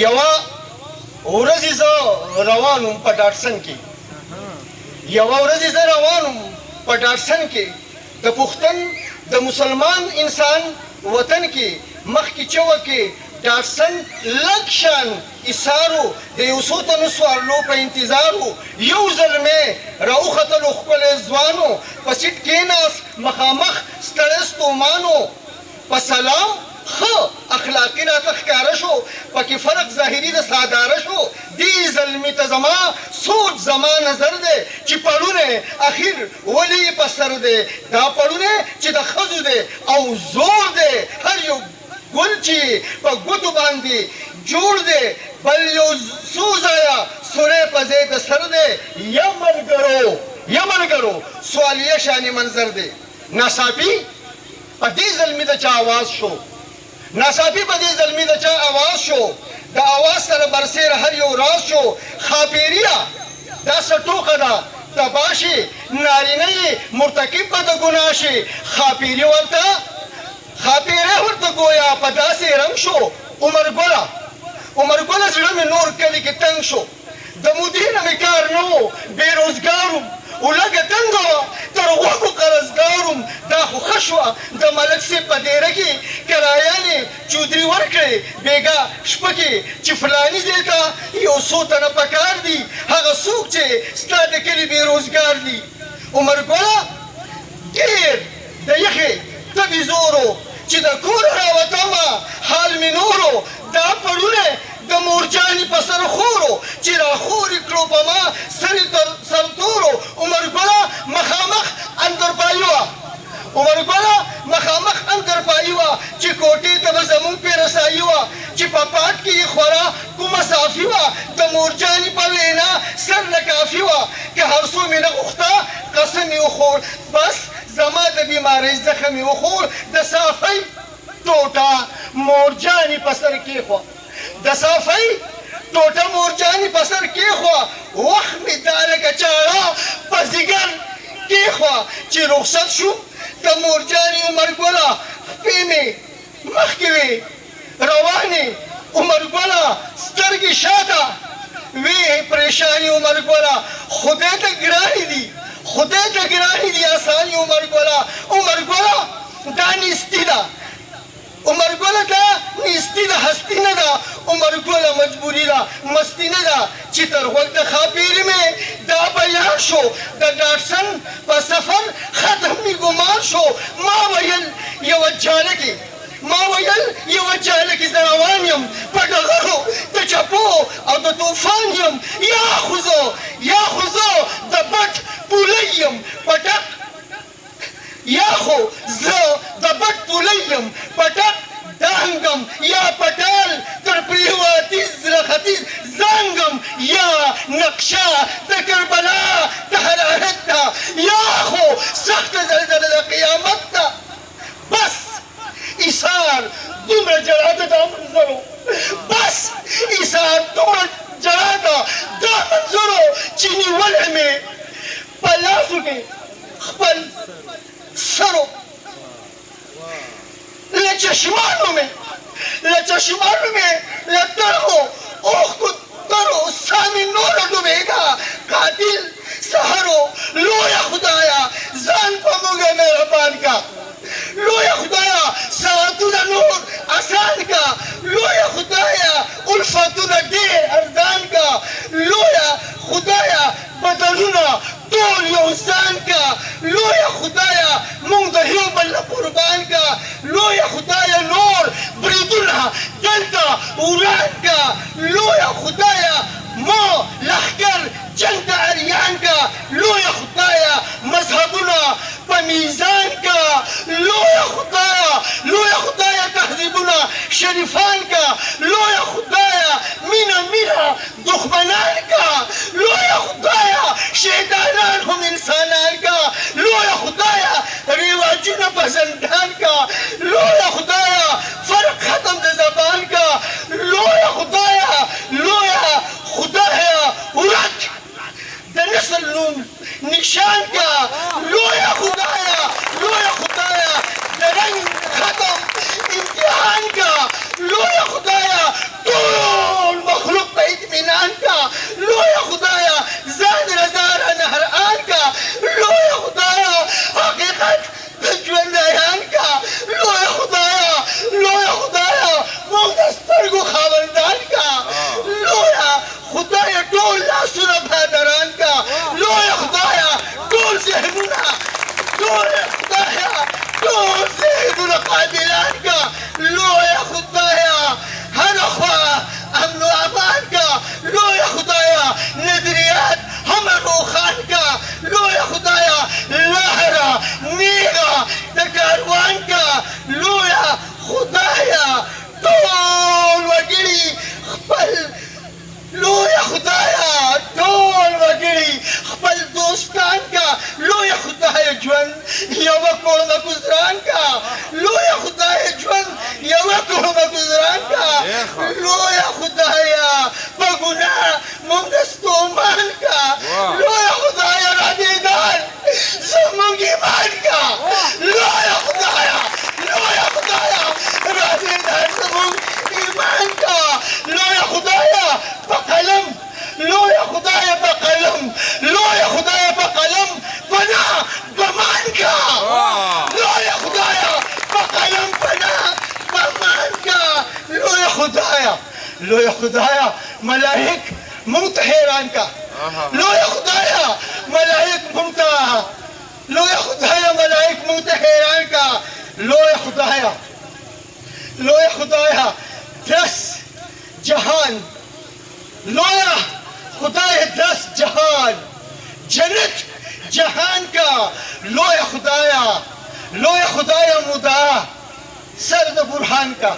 یوه ورځ زه روان وم په ډاټسن کې یوه ورځ زه روان وم په ډاټسن کې د پښتون د مسلمان انسان وطن کې مخکې چوه کې ډاټسن لږ شان ایثارو د یو څو تنو سوارلو په انتظارو یو زلمی راوختلو ښکلی ځوانو په سیټ کېناست مخامخ ستړی ستومانو په سلام ښه اخلاقي راته ښکاره شو پکې فرق ظاهري د ساداره شو دې زلمي ته زما سوچ زما نظر دی چې پړونی اخیر ولې یې په سر دی دا پړونی چې د ښځو دی او زور دی هر یو ګل چې په ګوتو باندې جوړ دی بل یو څو ځایه سوری په ځای د سر دی یا ملګرو سوالیه شانې منظر دی ناڅاپي په دې زلمي د چا آواز شو ناڅاپي په دې زلمي د چا آواز شو د آواز سره برسېر هر یو راز شو خاپیریه دا څه ټوکه ده تباه شي نارینه یې مرتکب به د ګناه شي خاپیری ورته ګویا په داسې رنګ شو عمر ګله زړه مې نور کلي کې تنګ شو د مودې نه مې کار نه و بېروزګار وم ولږه تنګه وه تر غوږو قرضدار وم دا خو ښه شوه د ملک صاحب په دیره کې کرایانې چودري ورکړې بېګا شپه کې چې فلاني ځای ته یو څو تنه پکار دي هغه څوک چې ستا د کلي بېروزګار دي عمر ګله ډېر د یخې تبې زورو چې د کوره راوتمه حال مې نورو دا پړونه د مورجانې په سر خورو چې راخورې کړو په ما سرې تر سرتورو عمر ګله مخامخ اندرپایي وه چې کوټې ته به زمونږ پې رسایي وه چې په پاټ کې یې خورا کومه صافي وه د مورجانې په وینا سر نه کافي وه که هر څو مې نه غوښته قسم یې وخوړ بس زما د بیمارۍ زخم یې وخوړ د صافۍ ټوټه مورجانې په سر کېښوه د صافۍ ټوټه مورجانې په سر کېښوه وخت مې دا لکه چاړه په ځیګر کېښوه چې رخصت شوم د مورجانې عمر ګله خپې مې مخکې وې روانې عمر ګله سترګې شاته وې پریشانې عمر ګله خدای ته ګرانې دي آسانې عمر ګله دا نیستي ده عمر ګله دا نیستي ده هستي نه ده عمر ګله مجبوري ده مستي نه ده چې تر غوږ د خاپیرې مې دا بیان شو د ډاټسن په سفر ختم مې ګمان شو ما ویل یوه جاله کې زه روان یم په ډغرو د چپو او د طوفان یم یا خو زه د بټ پولی یم پټک یا خو زه د بټ پولی یم پټک دانګم یا پټال تر پریواتیز ختیځ زانګم یا نقشه د کربلا د حرارت ده یا خو سخته زلزله د قیامت ده بس ایثار دومره جرأت ده دا منظرو بس ایثار دومره جرأت ده دا منظرو چې نیولی مې په لاسو کې خپل سرو له چشمانو مې له ترغو اوښکو ترو ساه مې نوره ډوبېږه قاتل سحرو لویه خدایه ځان په موږه مهربان کا لویه خدایه ساعتونه نور اسان کا لویه خدایه الفتونه ډېر ارزان کا لویه خدایه بدلونه ټول یو ځان کا لویه خدایه مونږ د یو بل نه قربان کا لویه خدایه نور بریدونه دلته وران کا لویه خدایه ما لښکر جنګ ته اریان کا لویه خدایه مذهبونه په میزان کا لویه خدایه تهذیبونه شریفان کا لویه خدایه مینه دښمنان کا لویه خدایه شیطانان هم انسانان کا لویه خدایه رواجونه په زندان کا لویه خدایه فرق ختم د زبان کا لویه خدایه ورک د نسل نوم نشان کا لویه خدایه د رنګ ختم امتحان کا لویه خدایه ټول کاروان کا لویا خدایا ټول وګړي خپل لویا خدایا ټول وګړي خپل دوستان کا لویا خدایا ژوند یوه کوړه ګزران کا لویا خدایا ژوند یوه کوړه ګزران کا لویا خدایا په ګناه موږ ستومان کا لویا خدایا رابیدار زموږ ایمان کا لویا خدایا رابیدار زموږ ایمان کا لویا خدایا په قلم لویا خدایا په قلم لویا خدایا په قلم پناه بمان کا لویا خدایا په قلم پناه بمان کا لویا خدایا ملائک موږ ته حیران کا لویا خدایا ملائک موږ ته لویا خدایا ملائک موږ ته حیران کا لویا خدایا دس جهان لویا خدایا دس جهان جنت جهان کا لویا خدایا مدعا سر د برهان کا